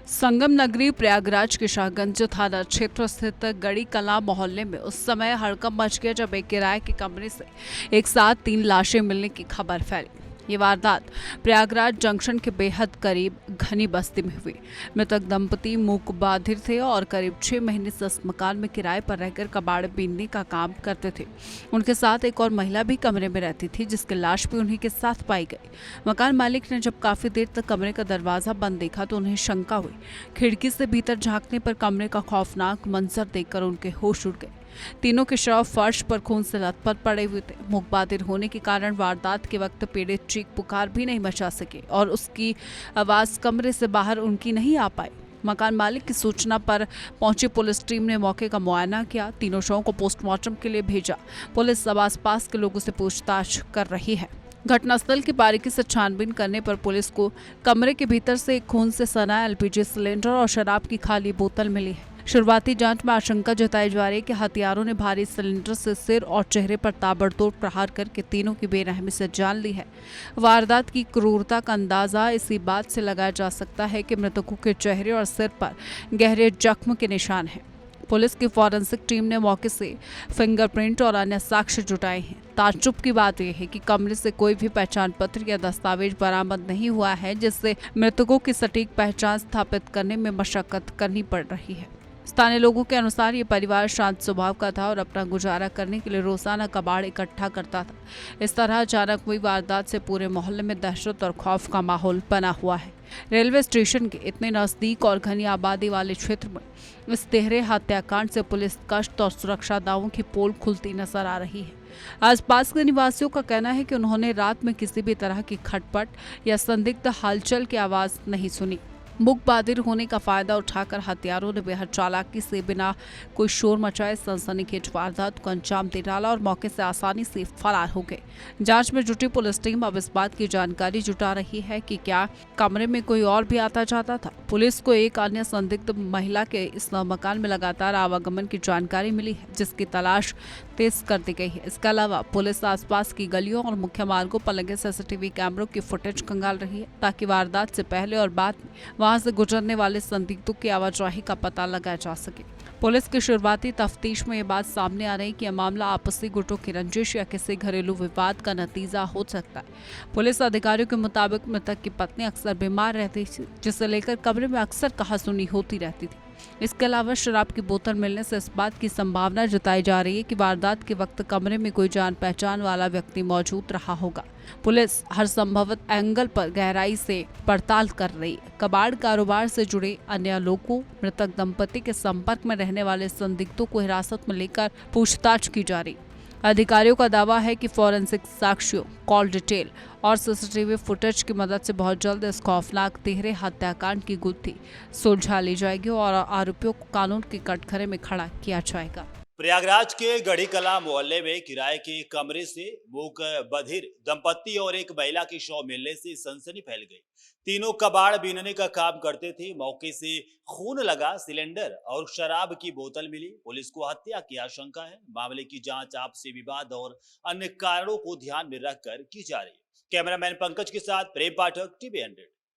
संगम नगरी प्रयागराज के शाहगंज थाना क्षेत्र स्थित गड़ी कला मोहल्ले में उस समय हड़कंप मच गया जब एक किराए के कमरे से एक साथ 3 लाशें मिलने की खबर फैली। ये वारदात प्रयागराज जंक्शन के बेहद करीब घनी बस्ती में हुई। मृतक दंपति मूक बधिर थे और करीब 6 महीने से इस मकान में किराए पर रहकर कबाड़ बीनने का काम करते थे। उनके साथ एक और महिला भी कमरे में रहती थी, जिसकी लाश भी उन्हीं के साथ पाई गई। मकान मालिक ने जब काफी देर तक कमरे का दरवाजा बंद देखा तो उन्हें शंका हुई। खिड़की से भीतर झांकने पर कमरे का खौफनाक मंजर देखकर उनके होश उड़ गए। तीनों के शव फर्श पर खून से लथपथ पड़े हुए थे। मूक बधिर होने के कारण वारदात के वक्त पीड़ित चीख पुकार भी नहीं मचा सके और उसकी आवाज कमरे से बाहर उनकी नहीं आ पाई। मकान मालिक की सूचना पर पहुंची पुलिस टीम ने मौके का मुआयना किया। तीनों शवों को पोस्टमार्टम के लिए भेजा। पुलिस अब आसपास के लोगों से पूछताछ कर रही है। घटनास्थल की बारीकी से छानबीन करने पर पुलिस को कमरे के भीतर से एक खून से सना एलपीजी सिलेंडर और शराब की खाली बोतल मिली है। शुरुआती जांच में आशंका जताई जा रही है कि हथियारों ने भारी सिलेंडर से सिर और चेहरे पर ताबड़तोड़ प्रहार करके तीनों की बेरहमी से जान ली है। वारदात की क्रूरता का अंदाजा इसी बात से लगाया जा सकता है कि मृतकों के चेहरे और सिर पर गहरे जख्म के निशान हैं। पुलिस की फॉरेंसिक टीम ने मौके से फिंगरप्रिंट और अन्य साक्ष्य जुटाए हैं। ताज्जुब की बात यह है कि कमरे से कोई भी पहचान पत्र या दस्तावेज बरामद नहीं हुआ है, जिससे मृतकों की सटीक पहचान स्थापित करने में मशक्कत करनी पड़ रही है। स्थानीय लोगों के अनुसार ये परिवार शांत स्वभाव का था और अपना गुजारा करने के लिए रोजाना कबाड़ इकट्ठा करता था। इस तरह अचानक हुई वारदात से पूरे मोहल्ले में दहशत और खौफ का माहौल बना हुआ है। रेलवे स्टेशन के इतने नजदीक और घनी आबादी वाले क्षेत्र में इस तिहरे हत्याकांड से पुलिस गश्त और सुरक्षा दावों की पोल खुलती नजर आ रही है। आसपास के निवासियों का कहना है कि उन्होंने रात में किसी भी तरह की खटपट या संदिग्ध हलचल की आवाज नहीं सुनी। मूक बधिर होने का फायदा उठाकर हत्यारों ने बेहद चालाकी से बिना कोई शोर मचाए सनसनीखेज वारदात को अंजाम दे डाला और मौके से आसानी से फरार हो गए। जांच में जुटी पुलिस टीम अब इस बात की जानकारी जुटा रही है कि क्या कमरे में कोई और भी आता जाता था। पुलिस को एक अन्य संदिग्ध महिला के इस मकान में लगातार आवागमन की जानकारी मिली है, जिसकी तलाश तेज कर दी गई है। इसके अलावा पुलिस आसपास की गलियों और मुख्य मार्गों पर लगे सीसीटीवी कैमरों की फुटेज खंगाल रही है, ताकि वारदात से पहले और बाद में वहां से गुजरने वाले संदिग्धों की आवाजाही का पता लगाया जा सके। पुलिस की शुरुआती तफ्तीश में ये बात सामने आ रही है कि यह मामला आपसी गुटों की रंजिश या किसी घरेलू विवाद का नतीजा हो सकता है। पुलिस अधिकारियों के मुताबिक मृतक की पत्नी अक्सर बीमार रहती थी, जिसे लेकर कमरे में अक्सर कहासुनी होती रहती थी। इसके अलावा शराब की बोतल मिलने से इस बात की संभावना जताई जा रही है कि वारदात के वक्त कमरे में कोई जान पहचान वाला व्यक्ति मौजूद रहा होगा। पुलिस हर संभवित एंगल पर गहराई से पड़ताल कर रही है। कबाड़ कारोबार से जुड़े अन्य लोगों, मृतक दंपति के संपर्क में रहने वाले संदिग्धों को हिरासत में लेकर पूछताछ की जा रही। अधिकारियों का दावा है कि फॉरेंसिक साक्ष्यों, कॉल डिटेल और सीसीटीवी फुटेज की मदद से बहुत जल्द इस खौफनाक तिहरे हत्याकांड की गुत्थी सुलझा ली जाएगी और आरोपियों को कानून के कटघरे में खड़ा किया जाएगा। प्रयागराज के गढ़ी कला मोहल्ले में किराए के कमरे से मूक बधिर दंपत्ति और एक महिला की शव मिलने से सनसनी फैल गई। तीनों कबाड़ बीनने का काम करते थे। मौके से खून लगा सिलेंडर और शराब की बोतल मिली। पुलिस को हत्या की आशंका है। मामले की जांच आपसी विवाद और अन्य कारणों को ध्यान में रखकर की जा रही है। कैमरामैन पंकज के साथ प्रेम पाठक, टीवी 100।